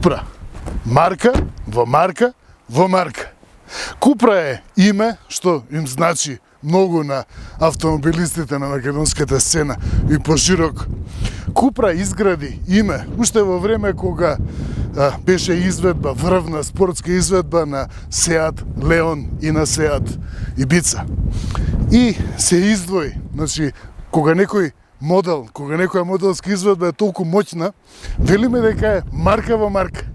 Купра. Марка во марка во марка. Купра е име што им значи многу на автомобилистите на македонската сцена и поширок. Купра изгради име уште во време кога беше изведба, врвна спортска изведба на Сеат Леон и на Сеат Ибица. И се издвои, значи, кога некоја моделска изведба е толку моќна, велиме дека е марка во марка.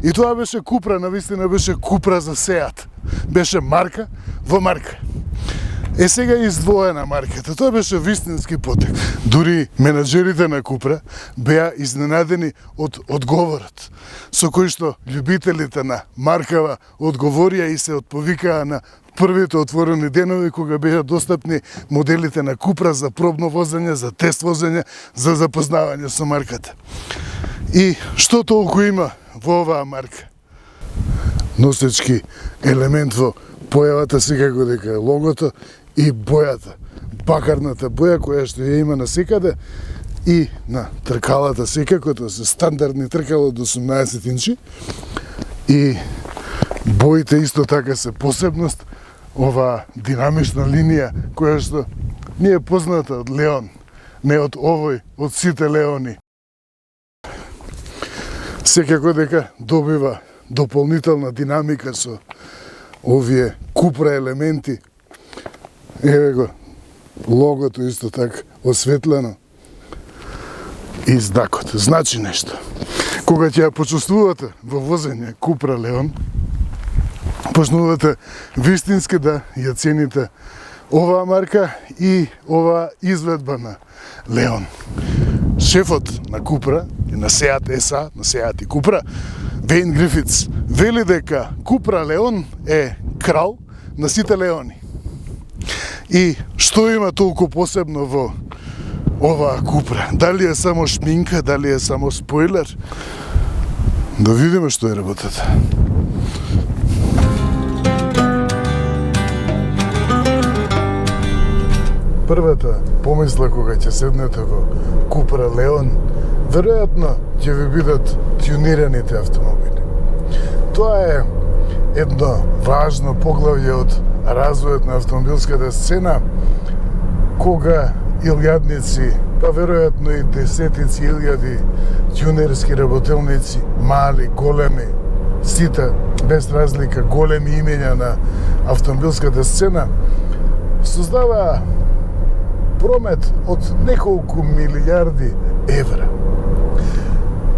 И тоа беше Купра, навистина беше Купра за Сеат. Беше марка во марка. Е, сега е издвоена марката. Тоа беше вистински потек. Дури менаџерите на Купра беа изненадени од одговорот со кој што љубителите на маркава одговорија и се отповикаа на првите отворени денови кога беа достапни моделите на Купра за пробно возење, за тест возење, за запознавање со марката. И што толку има во оваа марка? Носечки елемент во појавата секако дека е логото и бојата, бакарната боја која што ја има насекаде и на тркалата секако, тоа се стандардни тркала од 18 инчи и боите исто така се посебност, оваа динамична линија која што не е позната од Леон, не од овој, од сите Леони. Секако дека добива дополнителна динамика со овие Купра елементи. Еве го, логото исто така осветлено и знакот. Значи нешто. Кога ќе ја почувствувате во возење Купра Леон, почнувате вистински да ја цените оваа марка и оваа изведба на Леон. Шефот на Купра и на Сеат СА, на Сеат и Купра, Вейн Грифитс, вели дека Купра Леон е крал на сите Леони. И што има толку посебно во оваа Купра? Дали е само шминка, дали е само спойлер? Да видиме што е работата. Првата помисла кога ќе седнете во Купра Леон, веројатно ќе ви бидат тюнираните автомобили. Тоа е едно важно поглавје од развојот на автомобилската сцена, кога илјадници, па веројатно и десетици илјади тюнерски работелници, мали, големи, сите, без разлика, големи имења на автомобилската сцена, создаваа промет од неколку милијарди евра.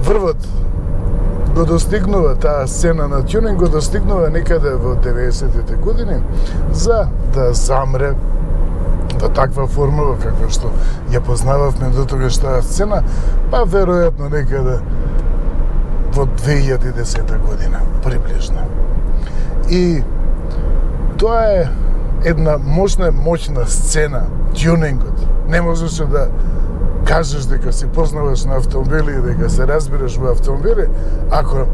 Врвот го достигнува таа сцена на тюнинг, го достигнува некаде во 90-тите години, за да замре во таква форма во каква што ја познававме до тогаш таа сцена, па веројатно некаде во 2010 година, приближно. И тоа е една моćна сцена, тюнингот. Не можеше да кажеш дека си познаваш на автомобили и дека се разбираш во автомобили, ако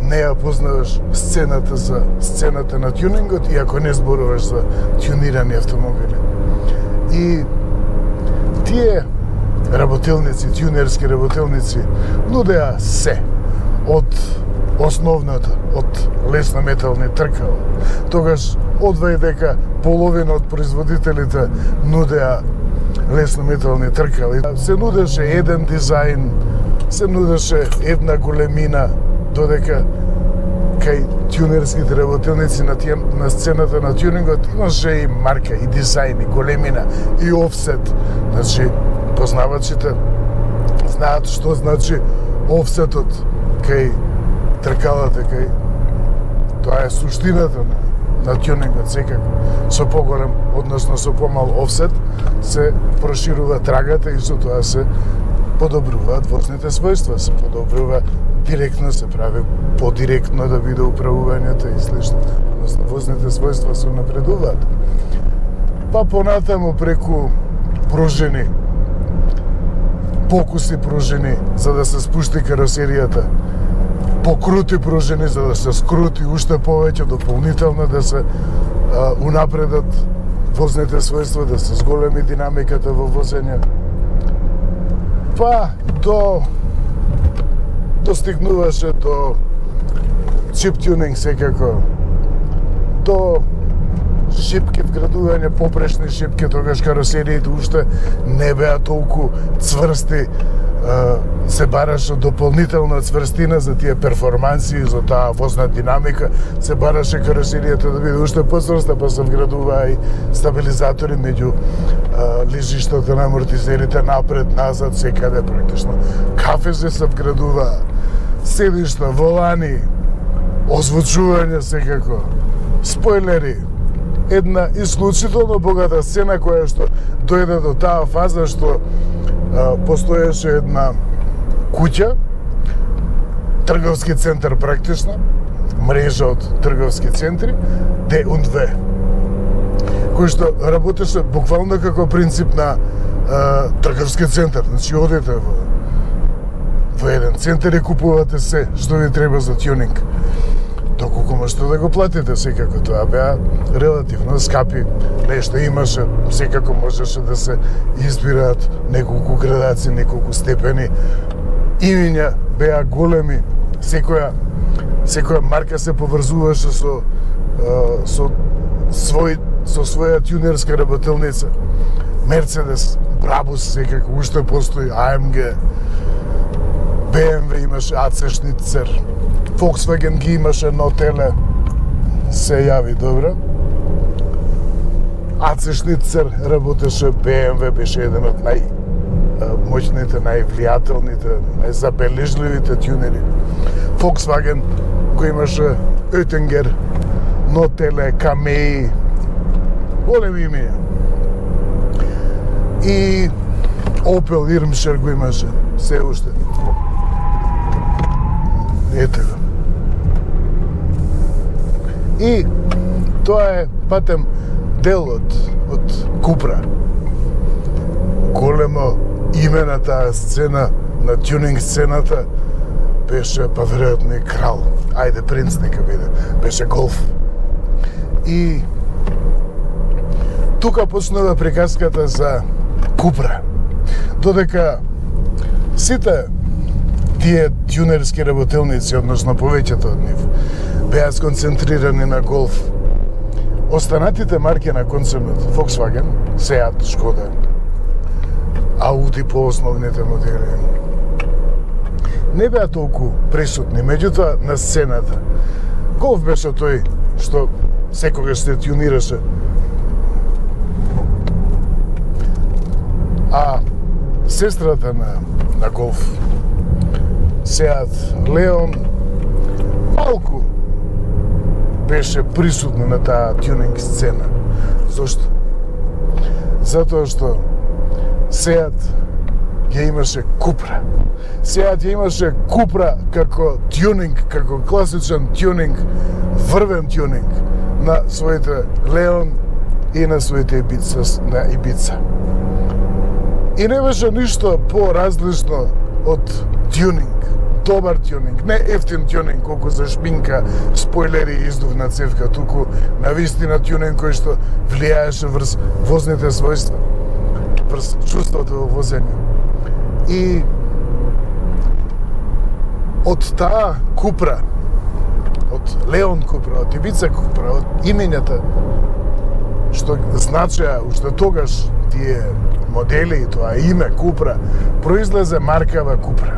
не ја познаваш сцената на тюнингот и ако не зборуваш за тюнирани автомобили. И тие работелници, тюнерски работелници, нудеа се од основното, од лесно-метални тркала. Тогаш одвај дека половина од производителите нудеа лесно-метални тркали. Се нудеше еден дизајн, се нудеше една големина, додека кај тюнерските работелници на сцената на тюнингот имаше и марка, и дизајн, и големина, и офсет. Значи, познавачите знаат што значи офсетот кај тркалата, кај тоа е суштината на тюнингот секако. Со поголем, односно со помал офсет, се проширува трагата и со тоа се подобруваат возните својства, се подобрува директно, се прави подиректно да биде управувањето и слично. Односно, возните својства се напредуваат. Па понатаму преку пружини, покуси пружини за да се спушти каросеријата, покрути пружини за да се скрути уште повеќе, дополнително да се унапредат возните својства, да се зголеми динамиката во возење. Па до достигнуваше до чип тюнинг секако, до шипки вградување, попрешни шипки, тогаш каросериите уште не беа толку цврсти, се бараше дополнителна цврстина за тие перформанси, за таа возна динамика, се бараше каросеријата да биде уште поцврста, па се вградуваа и стабилизатори меѓу лежиштата на амортизерите, напред, назад, секаде практично. Кафезе се вградуваа, седишта, волани, озвучување секако, спойлери, една исклучително богата сцена која што дојде до таа фаза што постоеше една куќа, трговски центар практично, мрежа од трговски центри, D&V, кој што работеше буквално како принцип на трговски центар. Значи, одите во еден центар и купувате се што ви треба за тюнинг. Доколку можете да го платите, секако тоа беа релативно скапи нешта, имаше, секако можеше да се избираат неколку градаци, неколку степени, имиња беа големи, секоја марка се поврзуваше со своја тюнерска работилница. Мерцедес, Брабус секако уште постои, AMG, BMW имаше AC Schnitzer, Volkswagen ги имаше, но теле се јави добро. AC Schnitzer работеше, BMW беше еден од најмоćните, највлијателните, најзабележливите тюнери. Volkswagen го имаше Oettinger, но теле, Камеи, големи имиња. И Opel Irmscher го имаше се уште. Ете го. И тоа е патем дел од Купра. Големо име на таа сцена, на тюнинг сцената, беше па веројатно и крал. Ајде, принц нека биде. Беше Голф. И тука почнува приказката за Купра. Додека сите тие тюнерски работилници, односно повеќето од нив, беа сконцентрирани на Голф. Останатите марки на концернот Volkswagen, Seat, Шкода, Audi по основните модели, не беа толку присутни, меѓутоа на сцената. Голф беше тој што секогаш се тюнираше. А сестрата на Голф, Seat Leon, малку беше присутна на таа тюнинг сцена. Зошто? Затоа што Seat ја имаше Купра. Seat ја имаше Купра како тюнинг, како класичен тюнинг, врвен тюнинг на своите Leon и на своите Ibiza. И не беше ништо по-различно од тюнинг. Добар тюнинг, не ефтин тюнинг колку за шпинка, спойлери и издувна цевка, туку навистина тюнинг кој што влијаеше врз возните својства, врз чувството во возење. И од таа Купра, од Леон Купра, од Ibiza Купра, од имењата што значеа уште тогаш тие модели и тоа име Купра, произлезе маркава Купра.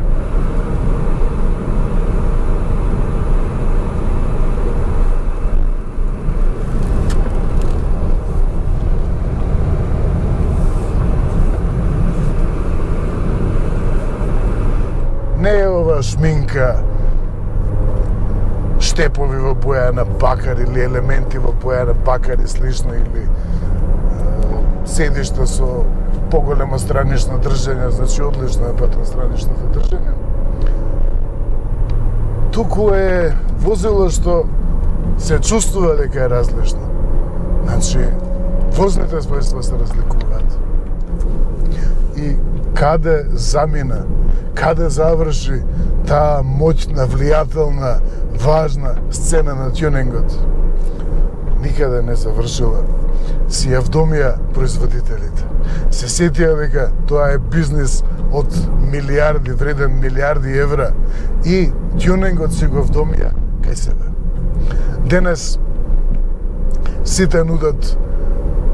Не е ова шминка, штепови во боја на бакар или елементи во боја на бакар и слично, или седишта со поголемо странично држање, значи одлично е пат на страничното држање. Туку е возило што се чувствува дека е различно. Значи, возните својства се разликуваат. И каде замина, каде заврши таа моќна, влијателна, важна сцена на тюнингот? никаде не завршила. Си Авдомија производителите. Се сетија дека тоа е бизнис од милиарди, вреден милиарди евра и тюнингот си го Авдомија кај себе. Денес сите нудат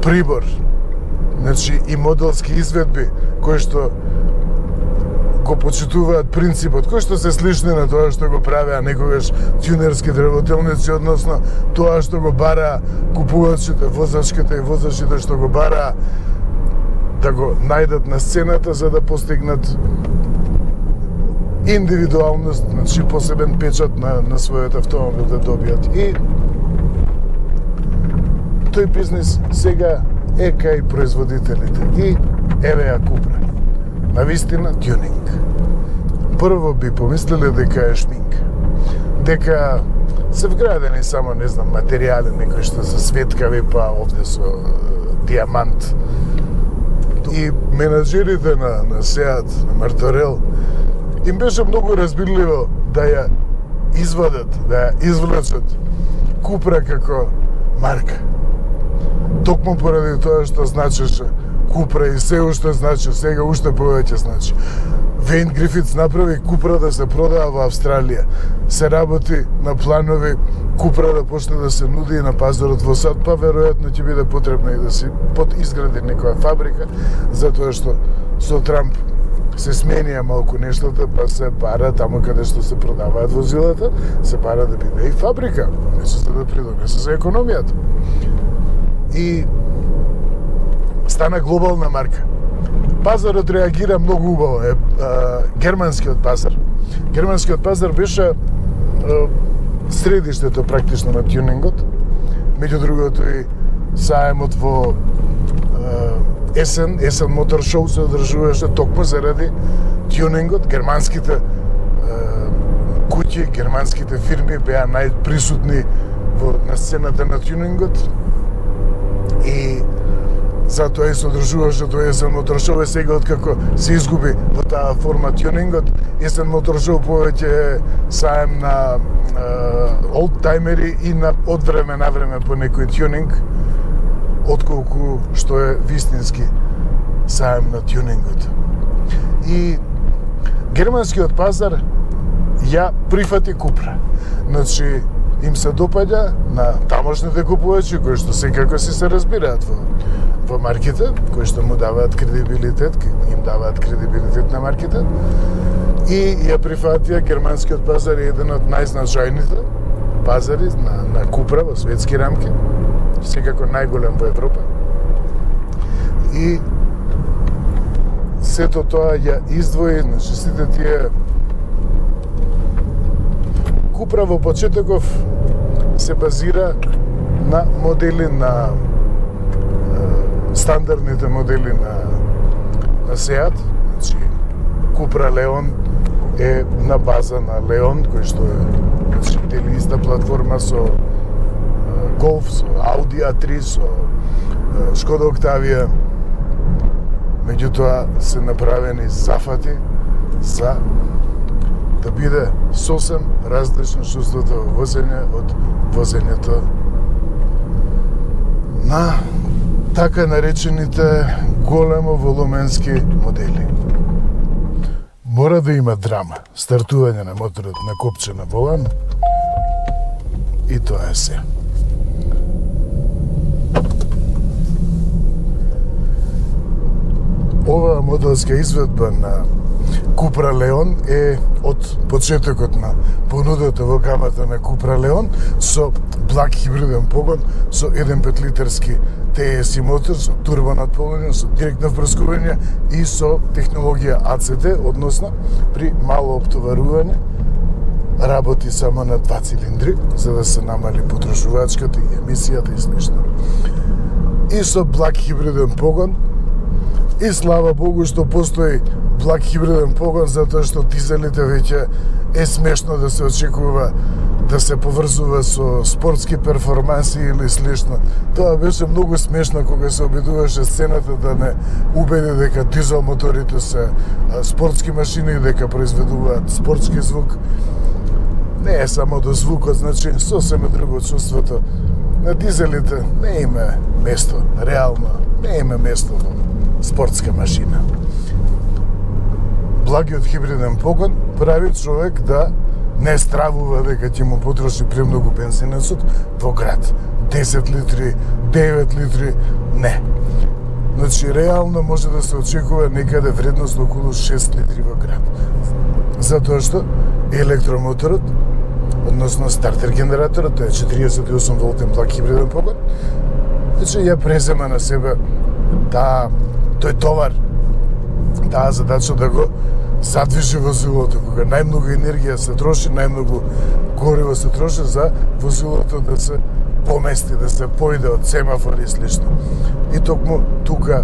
прибор, значи и моделски изведби кои што го почитуваат принципот, кои што се слични на тоа што го правеа некогаш тюнерски дрвотелници, односно тоа што го бараа купувачите, возачките и возачите што го бараа да го најдат на сцената за да постигнат индивидуалност, значи посебен печат на својот автомобил да добијат. И тој бизнес сега е кај производителите. И еве ја Купра. Навистина тюнинг. Прво би помислиле дека е шминка. Дека се вградени само, не знам, материјали, некои што се светкави, па овде со диамант. И менаџерите на Сеат, на Мартарел, им беше многу разбирливо да ја извадат, да ја извлечат Купра како марка. Токму поради тоа што значеше Купра и се уште значи, сега уште повеќе значи. Вейн Грифитс направи Купра да се продава во Австралија. Се работи на планови Купра да почне да се нуди и на пазарот во САД, па веројатно ќе биде потребно и да се подизгради некоја фабрика, затоа што со Трамп се сменија малку нештата, па се бара таму каде што се продаваат возилата, се бара да биде и фабрика, за да придонесе за економијата. И стана глобална марка. Пазарот реагира многу убаво. Германскиот пазар. Германскиот пазар беше средиштето практично на тюнингот. Меѓу другото и саемот во есен мотор шоу се одржуваше токму заради тюнингот. Германските куќи, германските фирми беа најприсутни на сцената на тюнингот. И затоа и се одржуваше тој есен мотор шоу, сега откако се изгуби во таа форма тюнингот, есен мотор шоу повеќе е саем на олдтаймери и од време на време по некој тюнинг, отколку што е вистински саем на тюнингот. И германскиот пазар ја прифати Купра. Значи, им се допаѓа на тамошните купувачи кои што секако си се разбираат во марките, кои што му даваат кредибилитет, им даваат кредибилитет на марките, и ја прифатија германскиот пазар е еден од најзначајните пазари на Купра во светски рамки, секако најголем во Европа. И сето тоа ја издвои, значи сите тие Купра во почетоков се базира на модели на стандардните модели на Сеат. Значи, Купра Леон е на база на Леон, кој што е дели иста платформа со Голф, со Ауди A3, со Шкода Октавија. Меѓутоа се направени зафати за да биде сосем различно чувството во возење од возењето на така наречените големо волуменски модели. Мора да има драма, стартување на моторот на копче на волан и тоа е се. Оваа моделска изведба на Купра Леон е од почетокот на понудата во гамата на Купра Леон со благ хибриден погон, со 1.5 литерски TSI мотор, со турбонатполнение, со директно впрскување и со технологија ACD, односно при мало оптоварување работи само на 2 цилиндри, за да се намали потрошувачката и емисијата и слично. И со благ хибриден погон, и слава Богу што постои благ хибриден погон, затоа што дизелите веќе е смешно да се очекува да се поврзува со спортски перформанси или слично. Тоа беше многу смешно кога се обидуваше сцената да не убеди дека дизел моторите се спортски машини и дека произведуваат спортски звук. Не е само до звукот, значи сосем е друго чувството на дизелите не има место, реално, не има место во спортска машина. Благиот хибриден погон прави човек да не стравува дека ќе му потроши премногу бензинецот во град. 10 литри, 9 литри, не. Значи, реално може да се очекува некаде вредност околу 6 литри во град. Затоа што електромоторот, односно стартер генераторот, тоа е 48 волтен благ хибриден погон, значи ја презема на себе тој товар, таа задача да го задвижи возилото, кога најмногу енергија се троши, најмногу гориво се троши за возилото да се помести, да се поиде од семафори и слично. И токму тука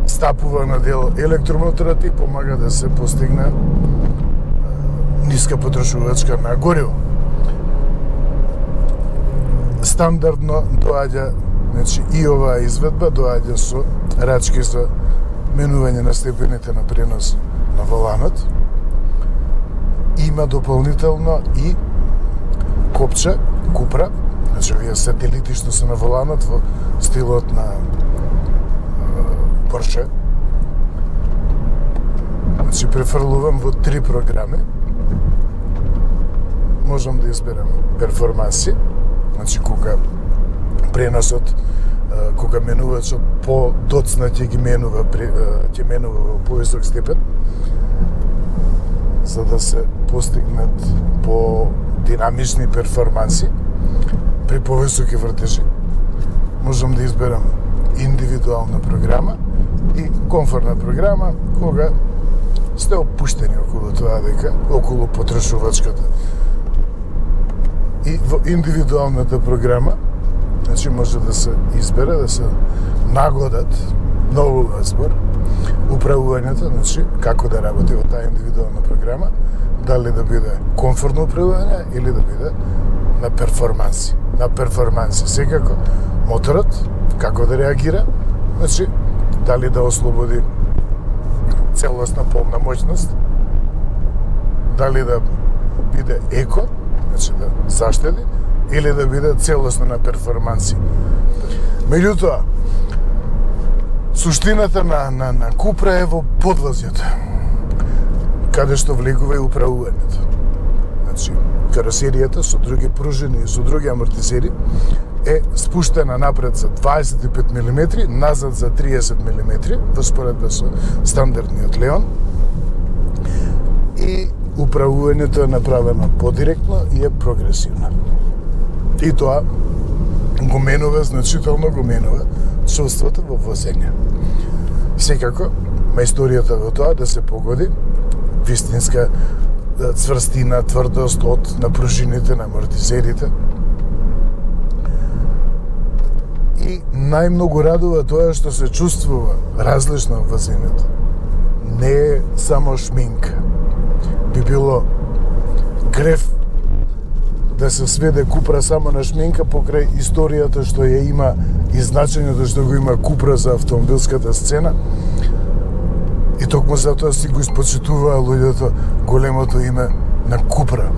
стапува на дел електромоторот и помага да се постигне ниска потрошувачка на гориво. Стандардно доаѓа, значи и оваа изведба доаѓа со рачки за менување на степените на пренос на воланот. Има дополнително и копче, купра, значи овие сателити што се на воланот во стилот на Порше. Значи префрлувам во 3 програми. Можам да изберам перформанси, значи кога преносот, кога менувачот по-доцна ќе ги менува, ќе менува во повисок степен, за да се постигнат по-динамични перформанси при повисоки вртежи. Можам да изберам индивидуална програма и комфортна програма, кога сте опуштени околу тоа дека, околу потрошувачката. И во индивидуалната програма, значи може да се избере, да се нагодат ново избор, управувањето, значи како да работи во таа индивидуална програма, дали да биде комфортно управување или да биде на перформанси. На перформанси секако моторот како да реагира, значи дали да ослободи целосна полна моќност, дали да биде еко, значи да заштеди, или да биде целосно на перформанси. Меѓутоа, суштината на Купра е во подлазјата, каде што влегува и управувањето. Значи, каросеријата со други пружини и со други амортизери е спуштена напред за 25 мм, назад за 30 мм, во споредба со стандардниот Леон. И управувањето е направено подиректно и е прогресивно. И тоа го менува, значително го менува чувството во возење. Секако, мајсторијата во тоа да се погоди вистинска цврстина, тврдост од на пружините, на амортизерите. И најмногу радува тоа што се чувствува различно во возењето. Не е само шминка. Би било греф да се сведе Купра само на шминка покрај историјата што ја има и значењето што го има Купра за автомобилската сцена. И токму затоа си го испочитуваа луѓето големото име на Купра.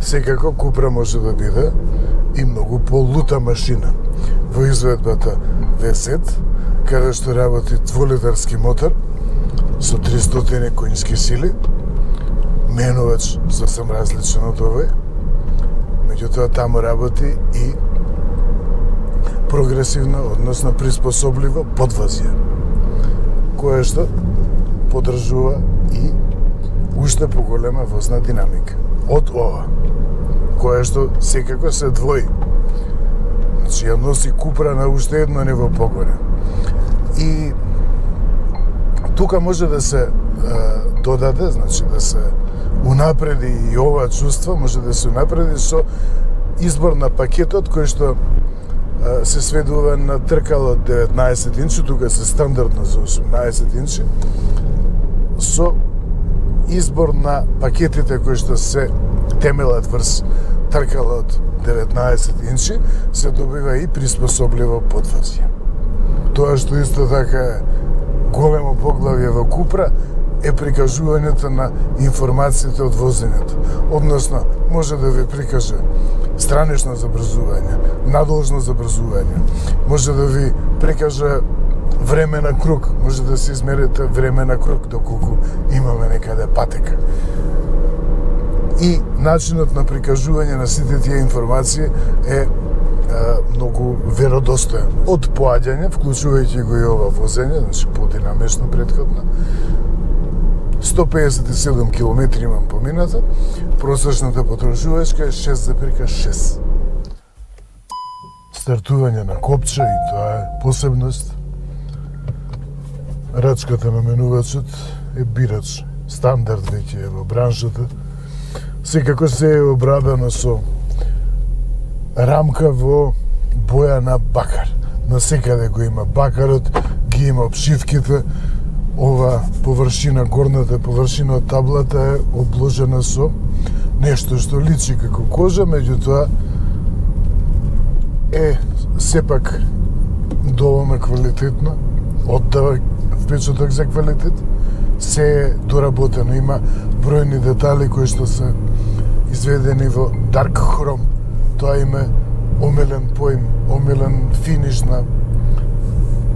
Секако Купра може да биде и многу полута машина. Во изведбата V7, каде што работи 2-литарски мотор со 300 конјски сили, менувач сосем различен од овој, меѓутоа таму работи и прогресивно, односно приспособливо подвозје, кое што подржува и уште поголема возна динамика од ова, кое што секако се двои. Значи ја носи Купра на уште едно ниво погоре. И тука може да се додаде, значи да се унапреди и ова чувство, може да се унапреди со избор на пакетот кој што се сведува на тркало 19 инчи, тука се стандардно за 18 инчи, со избор на пакетите кои што се темелат врз тркало од 19 инчи, се добива и приспособливо подвозје. Тоа што исто така е големо поглавје во Купра е прикажувањето на информациите од возењето. Односно, може да ви прикаже странично забрзување, надолжно забрзување, може да ви прикаже време на круг, може да се измерите време на круг доколку имаме некаде патека. И начинот на прикажување на сите тие информации е многу веродостоен. Од поаѓање, вклучувајќи го и ова возење, значи подинамично претходно, 157 км имам помината, просечната потрошувачка е 6,6. Стартување на копче, и тоа е посебност. Рачката на менувачот е бирач, стандард веќе е во браншата. Секако се е обрабено со рамка во боја на бакар. Насекаде го има бакарот, ги има обшивките. Ова површина, горната површина од таблата е обложена со нешто што личи како кожа, меѓутоа е сепак доволно квалитетно, оддава впечаток за квалитет, се е доработено, има бројни детали кои што се изведени во dark chrome. Тоа има омилен поим, омилен финиш на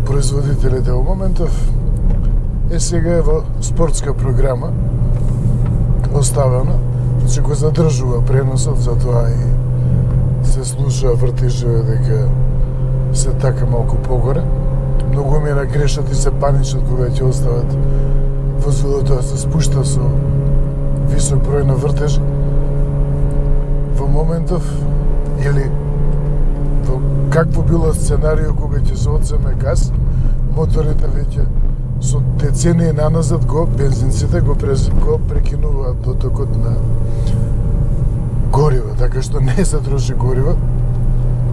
производителите во моментов. Сега е во спортска програма оставено, че го задржува преносот, затоа и се слуша вртежи дека се така малку погоре. Многу мера грешат и се паничат кога ќе остават возилото да се спушта со висок број на вртежи. Во моментов, или во какво било сценарио кога ќе се одземе газ, моторите веќе со децении наназад бензинците го прекинуваат дотокот на гориво, така што не се троши гориво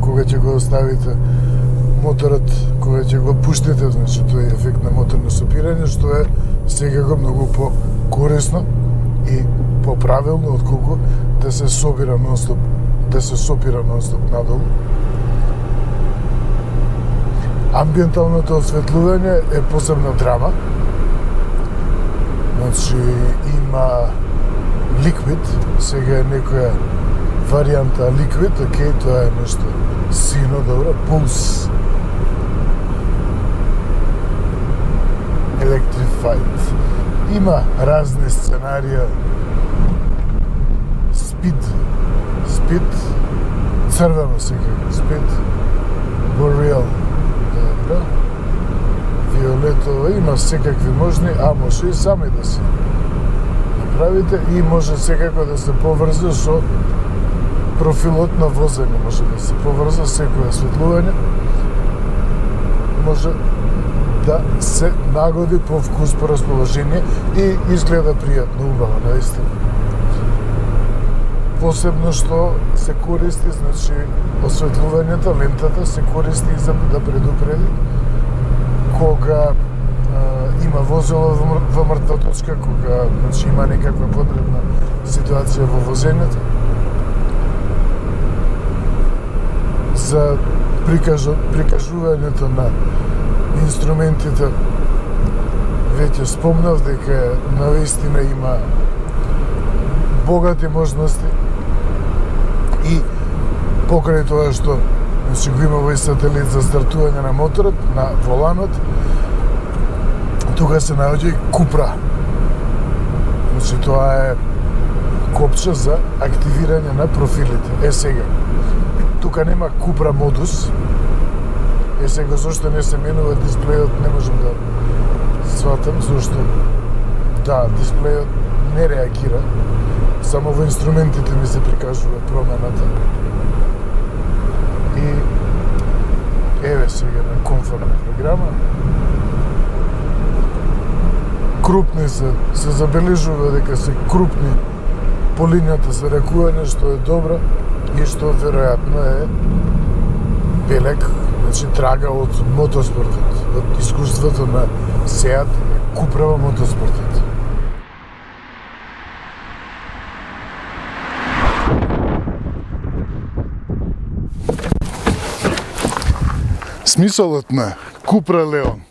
кога ќе го оставите моторот, кога ќе го пуштите, значи тоа е ефект на моторно сопирање, што е секако многу по-корисно и поправилно отколку да се сопира нонстоп, надолу. Амбиенталното осветлување е посебна драма. Значи, има ликвид, сега е некоја варијанта ликвид, окей, тоа е нешто сино, добро, пулс. Electrified. Има разни сценарија. Спид, црвено секако, спид, Boreal, виолетово, има секакви можни, а може и сами да се направите и може секако да се поврза со профилот на возење, може да се поврза секоја осветлување, може да се нагоди по вкус, по расположение и изгледа пријатно, убаво, наистина. Посебно што се користи, значи, осветлувањето, лентата се користи за да предупреди кога има возило во мртва точка, кога, значи, има некаква потребна ситуација во возењето. За прикажувањето на инструментите веќе спомнав дека навистина има богати можности и покрај тоа што значи, го има овој сателит за стартување на моторот, на воланот, тука се наоѓа и купра. Значи тоа е копче за активирање на профилите. Сега, тука нема купра модус. Сега зашто не се менува дисплејот, не можам да сватам, зашто да, дисплејот не реагира. Само во инструментите ми се прикажува промената. И еве сега на комфортна програма. Крупни се забележува дека се крупни по линијата за ракување, што е добро и што веројатно е белег, значи трага од мотоспортот, од искуството на Сеат Купра во мотоспортот. Смисолот на Купра Леон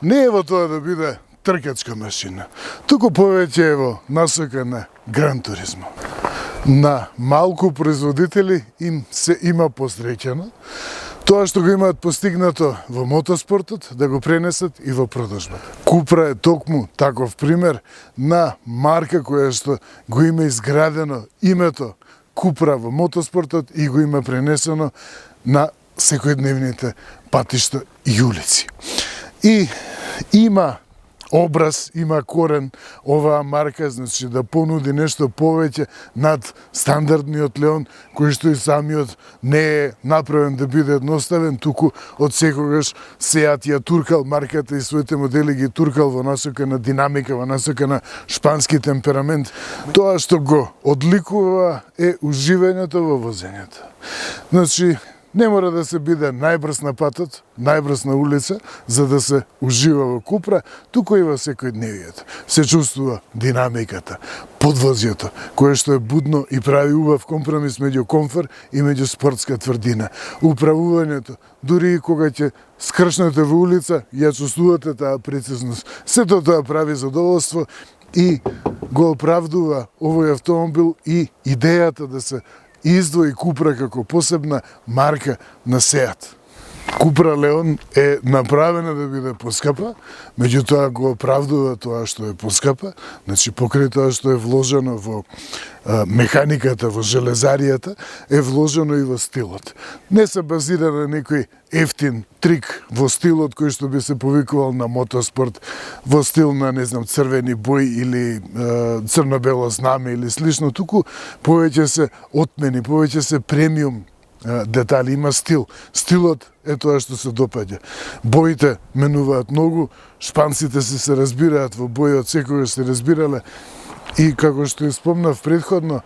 не е во тоа да биде тркачка машина, туку повеќе е во насока на Гран Туризмо. На малку производители им се има посреќено тоа што го имаат постигнато во мотоспортот, да го пренесат и во продажбата. Купра е токму таков пример на марка која што го има изградено името Купра во мотоспортот и го има пренесено на секојдневните патишта и улици. И има образ, има корен оваа марка, значи да понуди нешто повеќе над стандардниот Леон, кој што и самиот не е направен да биде едноставен, туку од секогаш Сеат ја туркал марката и своите модели ги туркал во насока на динамика, во насока на шпански темперамент. Тоа што го одликува е уживањето во возењето. Значи, не мора да се биде најбрз на патот, најбрз на улица, за да се ужива во Купра, туку и во секојдневието. Се чувствува динамиката, подвозјето, кое што е будно и прави убав компромис меѓу комфор и меѓу спортска тврдина. Управувањето, дури и кога ќе скршнете во улица, ја чувствувате таа прецизност. Сето тоа прави задоволство и го оправдува овој автомобил и идејата да се издвои Купра како посебна марка на Сеат. Купра Леон е направена да биде поскапа, меѓутоа го оправдува тоа што е поскапа, значи покрај тоа што е вложено во механиката, во железаријата, е вложено и во стилот. Не се базира на некој ефтин трик во стилот кој што би се повикувал на мотоспорт, во стил на, не знам, црвени бои или црно-бело знаме или слично, туку повеќе се отмени, повеќе се премиум детали, има стил. Стилот е тоа што се допаѓа. Боите менуваат многу, шпанците се разбираат во бои, од секогаш се разбирале и како што ја спомнав предходно,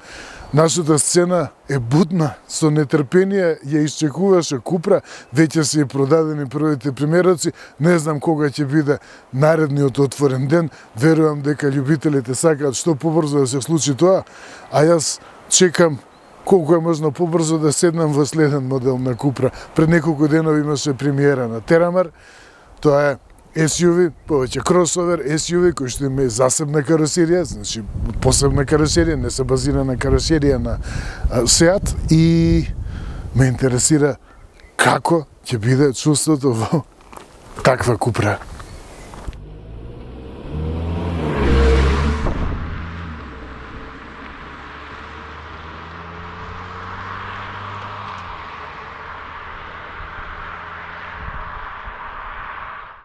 нашата сцена е будна, со нетрпение ја исчекуваше Купра, веќе се и продадени првите примероци, не знам кога ќе биде наредниот отворен ден, верувам дека љубителите сакаат што побрзо да се случи тоа, а јас чекам колку е можно побрзо да седнам во следен модел на Купра. Пред неколку денови имаше премиера на Терамар, тоа е SUV, повеќе кросовер, SUV, кој што има засебна каросерија, значи посебна каросерија, не се базира на каросерија на Сеат, и ме интересира како ќе биде чувството во таква Купра.